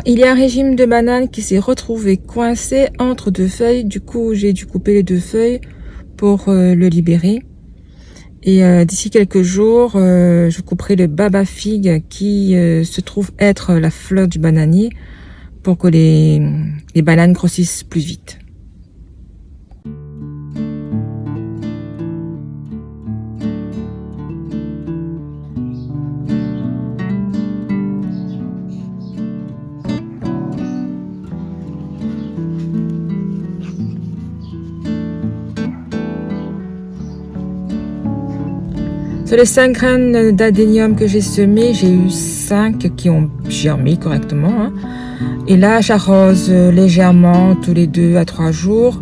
il y a un régime de banane qui s'est retrouvé coincé entre deux feuilles. Du coup, j'ai dû couper les deux feuilles pour le libérer. Et d'ici quelques jours, je couperai le baba figue qui se trouve être la fleur du bananier pour que les bananes grossissent plus vite. Sur les 5 graines d'adénium que j'ai semées, j'ai eu 5 qui ont germé correctement. Hein. Et là, j'arrose légèrement tous les 2 à 3 jours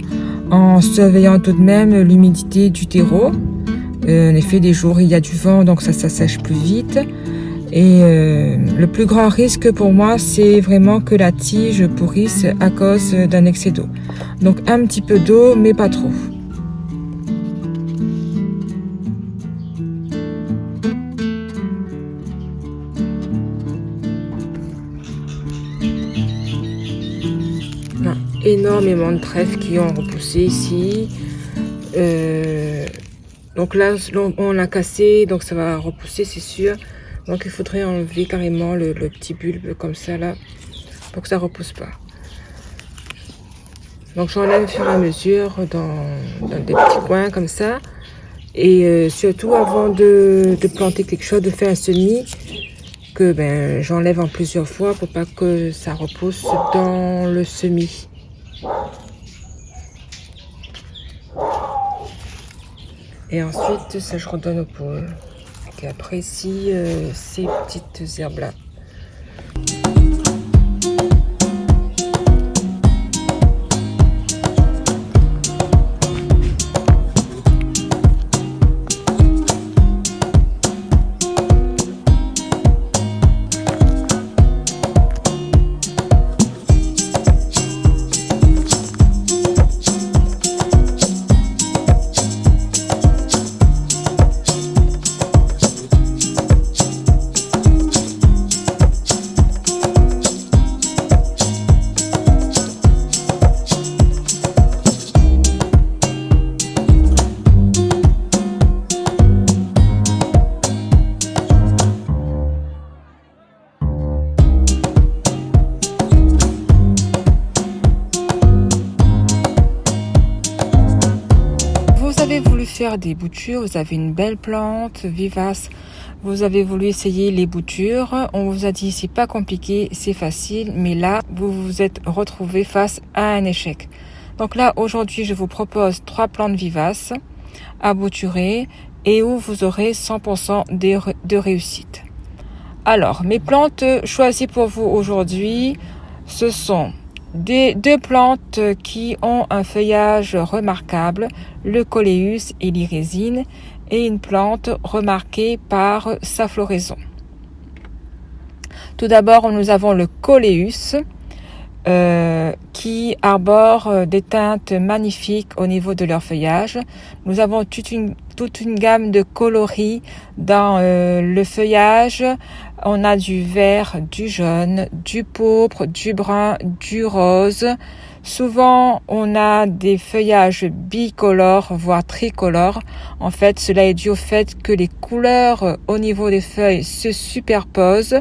en surveillant tout de même l'humidité du terreau. En effet, des jours, il y a du vent, donc ça sèche plus vite. Et le plus grand risque pour moi, c'est vraiment que la tige pourrisse à cause d'un excès d'eau. Donc un petit peu d'eau, mais pas trop. Énormément de trèfles qui ont repoussé ici. Donc là, on l'a cassé, donc ça va repousser, c'est sûr. Donc il faudrait enlever carrément le petit bulbe comme ça là, pour que ça repousse pas. Donc j'enlève au fur et à mesure dans des petits coins comme ça. Et surtout avant de planter quelque chose, de faire un semis, que j'enlève en plusieurs fois pour pas que ça repousse dans le semis. Et ensuite, ça je redonne aux poules qui apprécient ces petites herbes là. Faire des boutures, vous avez une belle plante vivace, vous avez voulu essayer les boutures, on vous a dit c'est pas compliqué, c'est facile, mais là vous vous êtes retrouvé face à un échec. Donc là aujourd'hui je vous propose 3 plantes vivaces à bouturer et où vous aurez 100% de réussite. Alors mes plantes choisies pour vous aujourd'hui, ce sont deux plantes qui ont un feuillage remarquable, le coléus et l'irésine, et une plante remarquée par sa floraison. Tout d'abord, nous avons le coléus qui arbore des teintes magnifiques au niveau de leur feuillage. Nous avons toute une gamme de coloris dans le feuillage. On a du vert, du jaune, du pourpre, du brun, du rose. Souvent, on a des feuillages bicolores, voire tricolores. En fait, cela est dû au fait que les couleurs au niveau des feuilles se superposent.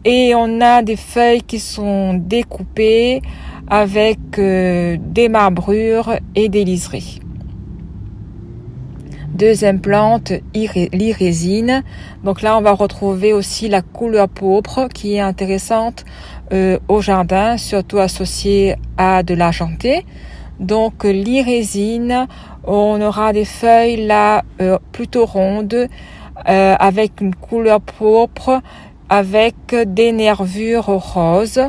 Et on a des feuilles qui sont découpées avec des marbrures et des liseries. Deuxième plante, l'irésine. Donc là, on va retrouver aussi la couleur pourpre qui est intéressante au jardin, surtout associée à de l'argenté. Donc l'irésine, on aura des feuilles là plutôt rondes avec une couleur pourpre, avec des nervures roses,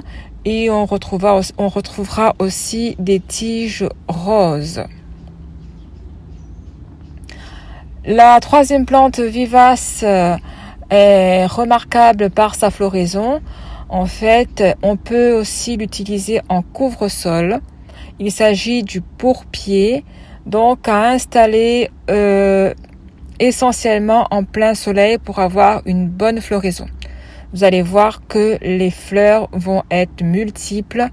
et on retrouvera aussi des tiges roses. La troisième plante vivace est remarquable par sa floraison. En fait, on peut aussi l'utiliser en couvre-sol. Il s'agit du pourpier, donc à installer essentiellement en plein soleil pour avoir une bonne floraison. vous allez voir que les fleurs vont être multiples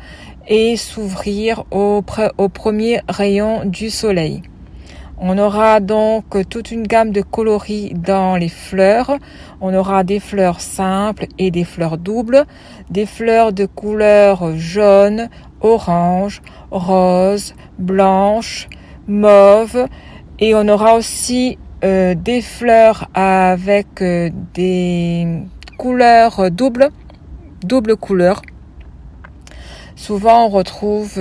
et s'ouvrir au premier rayon du soleil. On aura donc toute une gamme de coloris dans les fleurs. On aura des fleurs simples et des fleurs doubles, des fleurs de couleur jaune, orange, rose, blanche, mauve, et on aura aussi des fleurs avec des couleurs double couleur. Souvent on retrouve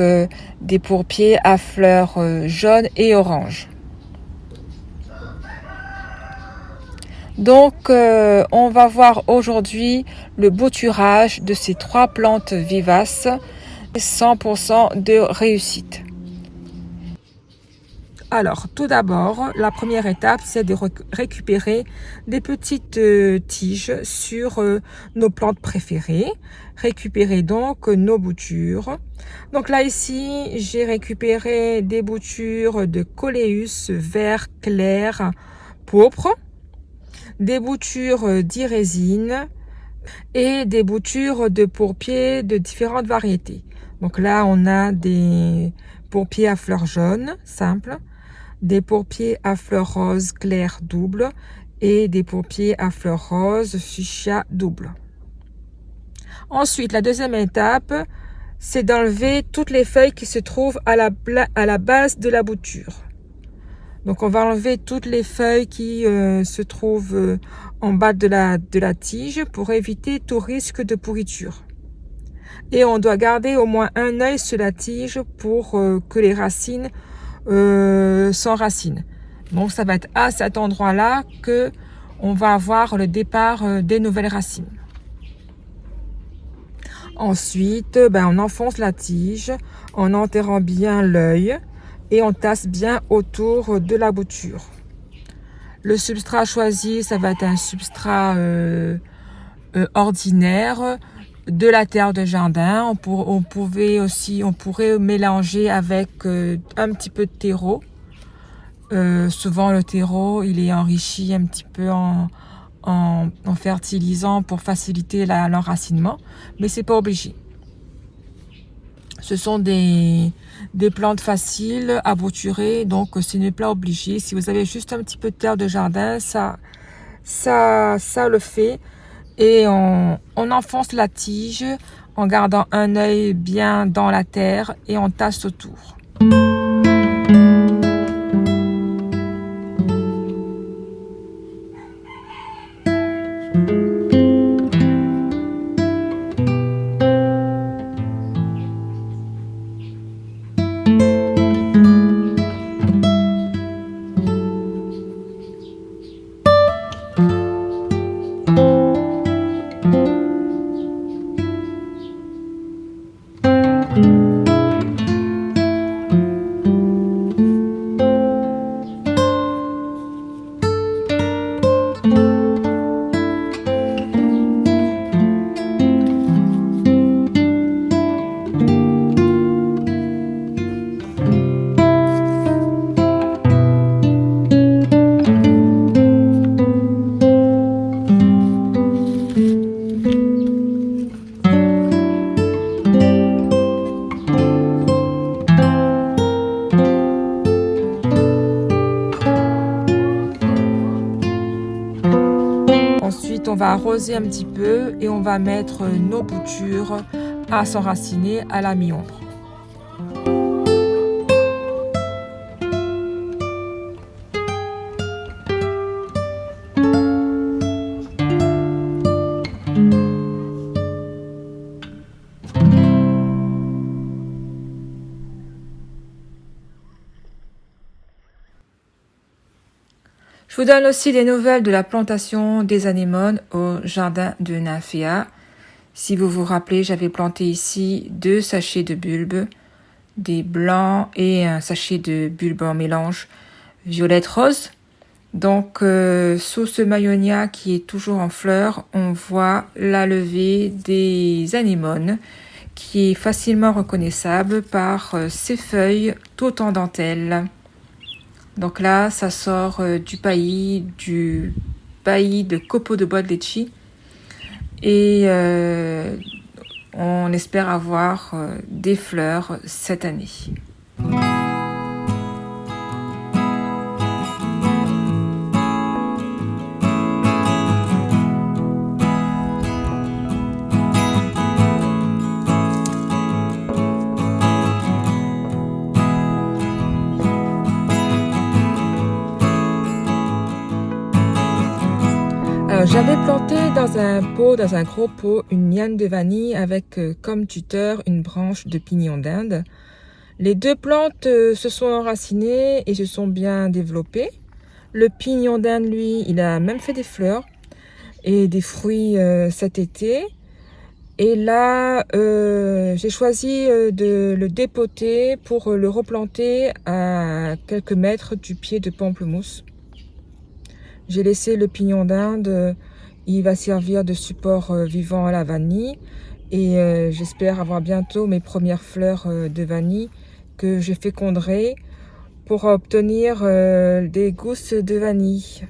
des pourpiers à fleurs jaunes et orange. Donc on va voir aujourd'hui le bouturage de ces 3 plantes vivaces, 100% de réussite. Alors tout d'abord, la première étape, c'est de récupérer des petites tiges sur nos plantes préférées. Récupérer donc nos boutures. Donc là ici, j'ai récupéré des boutures de Coleus vert clair pourpre, des boutures d'irésine et des boutures de pourpiers de différentes variétés. Donc là, on a des pourpiers à fleurs jaunes simples, des pourpiers à fleurs roses clair double et des pourpiers à fleurs roses fuchsia double. Ensuite, la deuxième étape, c'est d'enlever toutes les feuilles qui se trouvent à la base de la bouture. Donc on va enlever toutes les feuilles qui se trouvent en bas de la tige pour éviter tout risque de pourriture. Et on doit garder au moins un œil sur la tige pour que les racines s'enracinent. Donc ça va être à cet endroit-là que on va avoir le départ des nouvelles racines. Ensuite, on enfonce la tige en enterrant bien l'œil et on tasse bien autour de la bouture. Le substrat choisi, ça va être un substrat ordinaire, de la terre de jardin. On pourrait mélanger avec un petit peu de terreau. Souvent le terreau, il est enrichi un petit peu en fertilisant pour faciliter l'enracinement, mais c'est pas obligé. Ce sont des plantes faciles à bouturer, donc ce n'est pas obligé. Si vous avez juste un petit peu de terre de jardin, ça le fait. Et on enfonce la tige en gardant un œil bien dans la terre et on tasse autour. Ensuite, on va arroser un petit peu et on va mettre nos boutures à s'enraciner à la mi-ombre. Je vous donne aussi des nouvelles de la plantation des anémones au jardin de Nymphéa. Si vous vous rappelez, j'avais planté ici 2 sachets de bulbes, des blancs et un sachet de bulbes en mélange violette-rose. Donc, sous ce maillonia qui est toujours en fleurs, on voit la levée des anémones qui est facilement reconnaissable par ses feuilles tout en dentelle. Donc là, ça sort du paillis de copeaux de bois de litchi. Et on espère avoir des fleurs cette année. J'avais planté dans un gros pot, une liane de vanille avec comme tuteur une branche de pignon d'Inde. Les deux plantes se sont enracinées et se sont bien développées. Le pignon d'Inde, lui, il a même fait des fleurs et des fruits cet été. Et là, j'ai choisi de le dépoter pour le replanter à quelques mètres du pied de pamplemousse. J'ai laissé le pignon d'Inde, il va servir de support vivant à la vanille et j'espère avoir bientôt mes premières fleurs de vanille que je féconderai pour obtenir des gousses de vanille.